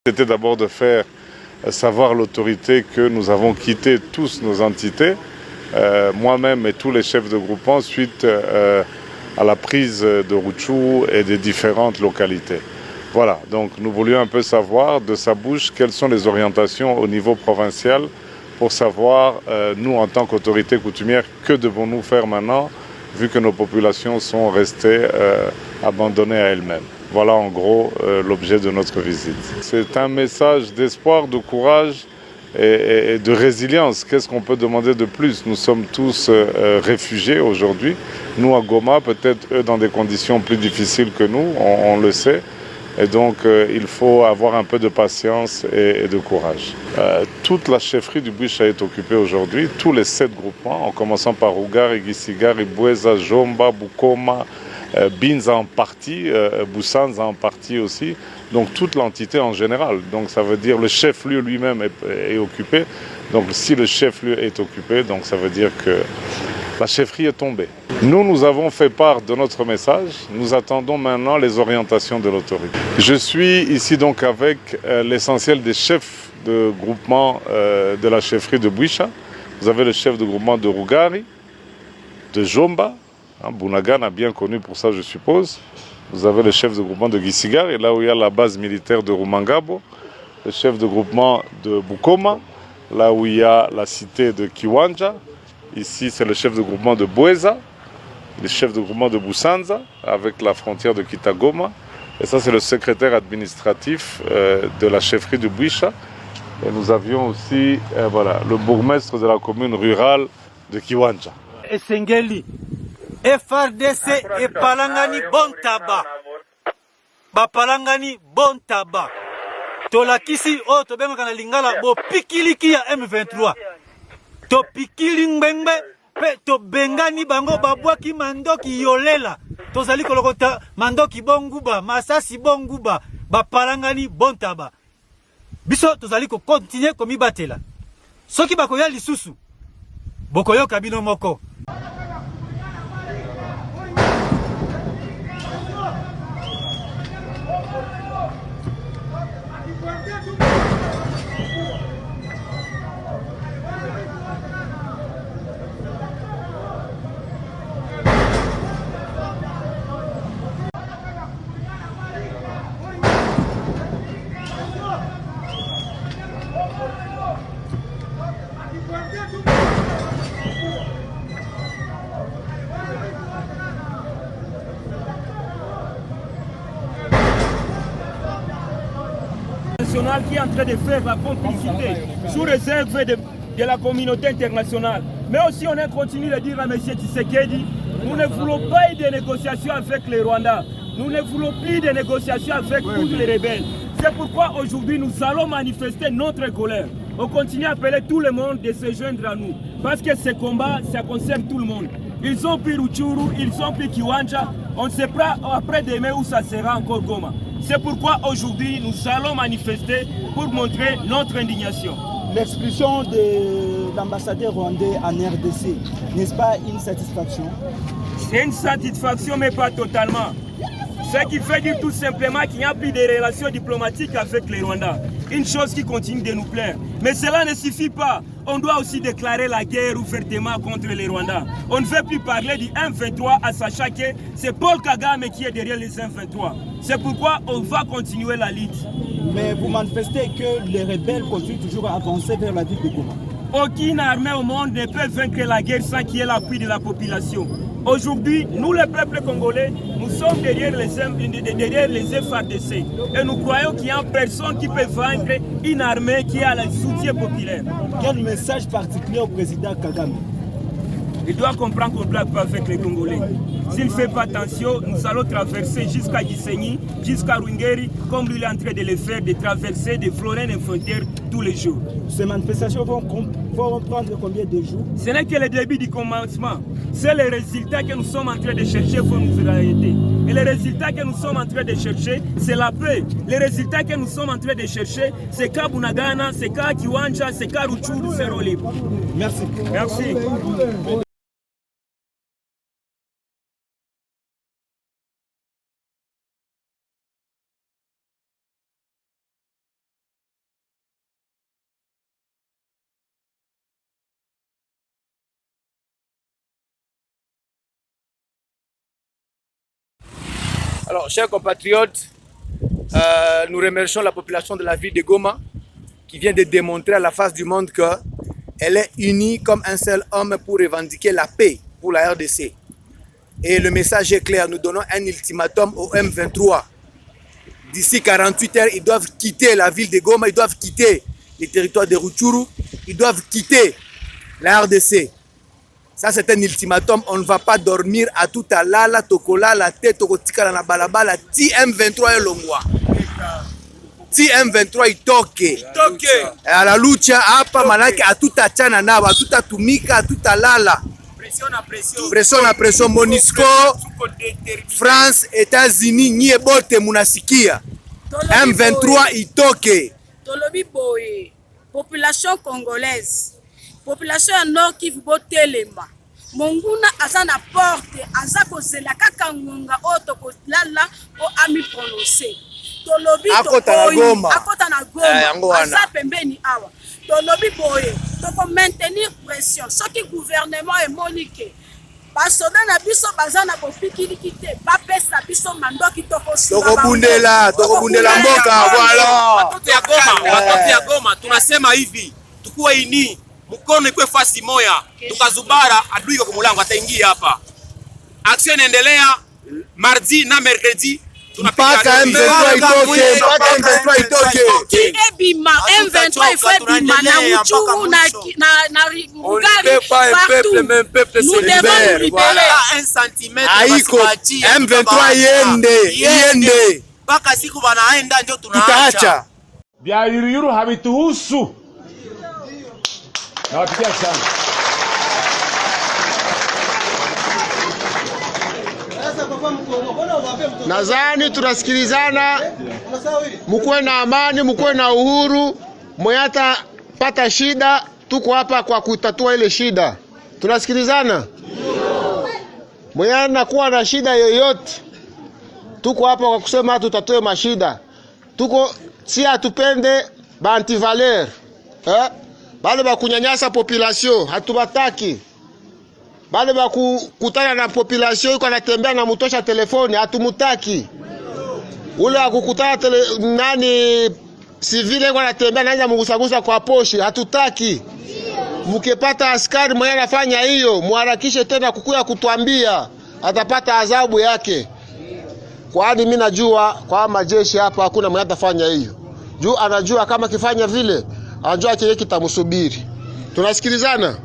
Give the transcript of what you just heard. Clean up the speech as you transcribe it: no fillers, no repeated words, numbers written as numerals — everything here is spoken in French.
C'était d'abord de faire savoir l'autorité que nous avons quitté tous nos entités, moi-même et tous les chefs de groupement, suite à la prise de Rutshuru et des différentes localités. Voilà, donc nous voulions un peu savoir de sa bouche quelles sont les orientations au niveau provincial pour savoir, nous en tant qu'autorité coutumière, que devons-nous faire maintenant, vu que nos populations sont restées abandonnées à elles-mêmes. Voilà en gros l'objet de notre visite. C'est un message d'espoir, de courage et de résilience. Qu'est-ce qu'on peut demander de plus? Nous sommes tous réfugiés aujourd'hui. Nous à Goma, peut-être eux dans des conditions plus difficiles que nous, on le sait. Et donc il faut avoir un peu de patience et de courage. Toute la chefferie du Bwisha est occupée aujourd'hui, tous les 7 groupements, en commençant par Rugari, Gisigari, Bweza, Jomba, Bukoma, Binza en partie, Busanza en partie aussi, donc toute l'entité en général. Donc ça veut dire le chef-lieu lui-même est occupé. Donc si le chef-lieu est occupé, donc ça veut dire que la chefferie est tombée. Nous avons fait part de notre message. Nous attendons maintenant les orientations de l'autorité. Je suis ici donc avec l'essentiel des chefs de groupement de la chefferie de Bwisha. Vous avez le chef de groupement de Rugari, de Jomba, Bunagana bien connu pour ça je suppose. Vous avez le chef de groupement de Gisigari, là où il y a la base militaire de Rumangabo, le chef de groupement de Bukoma, là où il y a la cité de Kiwanja. Ici c'est le chef de groupement de Bweza, le chef de groupement de Busanza, avec la frontière de Kitagoma. Et ça c'est le secrétaire administratif de la chefferie de Bwisha. Et nous avions aussi le bourgmestre de la commune rurale de Kiwanja. Esengeli. FRDC et Palangani bon tabac. Bapalangani bon tabac. Tolakisi o to benga kana lingala bo pikiliki ya M23. To pikili ngbenbe pe to bengani bango babwaki mandoki yolela. Tozali kolokota mandoki bonguba, masasi bonguba, bapalangani bon tabac. Biso tozali ko continuer komi batela. Soki bakoya lisusu. Bokoyo kabino moko. Qui est en train de faire la complicité sous réserve de la communauté internationale. Mais aussi on continue de dire à M. Tshisekedi, nous ne voulons pas de négociations avec les Rwandais. Nous ne voulons plus de négociations avec tous les rebelles. C'est pourquoi aujourd'hui nous allons manifester notre colère. On continue à appeler tout le monde de se joindre à nous. Parce que ce combat, ça concerne tout le monde. Ils ont pris Rutshuru, ils ont pris Kiwanja. On ne sait pas après-demain où ça sera encore Goma. C'est pourquoi aujourd'hui nous allons manifester pour montrer notre indignation. L'expulsion de l'ambassadeur rwandais en RDC, n'est-ce pas une satisfaction? C'est une satisfaction mais pas totalement. Ce qui fait dire tout simplement qu'il n'y a plus de relations diplomatiques avec les Rwandais. Une chose qui continue de nous plaire. Mais cela ne suffit pas. On doit aussi déclarer la guerre ouvertement contre les Rwandais. On ne veut plus parler du M23 à sachant que c'est Paul Kagame qui est derrière les M23. C'est pourquoi on va continuer la lutte. Mais vous manifestez que les rebelles continuent toujours à avancer vers la ville de Goma. Aucune armée au monde ne peut vaincre la guerre sans qu'il y ait l'appui de la population. Aujourd'hui, nous, le peuple congolais, nous sommes derrière les FARDC. Et nous croyons qu'il n'y a personne qui peut vaincre une armée qui a le soutien populaire. Quel message particulier au président Kagame? Il doit comprendre qu'on ne blague pas avec les Congolais. S'il ne fait pas attention, nous allons traverser jusqu'à Gisenyi, jusqu'à Rwingeri, comme lui est en train de le faire, de traverser, de frôler les frontières tous les jours. Ces manifestations vont faut prendre combien de jours? Ce n'est que le début du commencement. C'est le résultat que nous sommes en train de chercher pour nous arrêter. Et le résultat que nous sommes en train de chercher, c'est la paix. Le résultat que nous sommes en train de chercher, c'est qu'à Bunagana, c'est qu'à Kiwanja, c'est qu'à Ruchuru, c'est libre. Merci. Merci. Alors, chers compatriotes, nous remercions la population de la ville de Goma qui vient de démontrer à la face du monde qu'elle est unie comme un seul homme pour revendiquer la paix pour la RDC. Et le message est clair, nous donnons un ultimatum au M23. D'ici 48 heures, ils doivent quitter la ville de Goma, ils doivent quitter les territoires de Rutshuru, ils doivent quitter la RDC. Ça, c'est un ultimatum. On ne va pas dormir à tout à l'ala, tokola, la tête, tokotika, la balabala. Ti M23 et le mois. Ti M23 itoke. À la lucha, hapa manake à tout à chana naba, à tout à tumika, à tout à lala. Pression na pression. Monisco, France, États-Unis, nie bote munasikia. M23 itoke. Tolobi boye, population congolaise. Population ya Nord Kivu botelema. Monguna aza na porte, aza kozela kaka ngonga oto kolala o ami prononcer. Tolobi akota na Goma. Aza pembeni awa. Tolobi boye, toko maintenir pression. Soki gouvernement est monique. Basoda na biso baza na bopikiliki te, bapesa biso mandoki toko bundela mboka voilà. Watoto ya Goma tunasema hivi, tukue ini mkono ikwe fasi moya, tukazubara adui kwa mulango ataingia hapa. Action inaendelea mardi na mercredi mpaka M23 itoke. Ebima M23 ifebima na Rutshuru na Rugari partout. Nous devons nous libérer. Un centimètre Aiko M23 yende mpaka siku wanaenda ndio tunaacha. Vya yuruyuru havituhusu. Nawapikia sana. Nadhani tunasikilizana, mkuwe na amani, mkuwe na uhuru, mwenye pata shida, tuko hapa kwa kutatua ile shida. Tunasikilizana? Mwenye anakuwa na shida yoyote, tuko hapa kwa kusema tutatue mashida. Tuko si atupende ba antivaleur. Bale ba kunyanyasa population, hatubataki. Bale ba kukutana na population yuko anatembea na mutosha telefoni, hatumutaki. Ule akukutana nani civile yuko anatembea anaanza mgusagusa kwa poshi, hatutaki. Mkipata askari mwenye anafanya hiyo, muharakishe tena kukuya kutuambia, atapata adhabu yake. Kwani mimi najua kwa majeshi hapa hakuna mwenye atafanya hiyo. Juu anajua kama kifanya vile, anajua kile kitamsubiri. Tunasikilizana?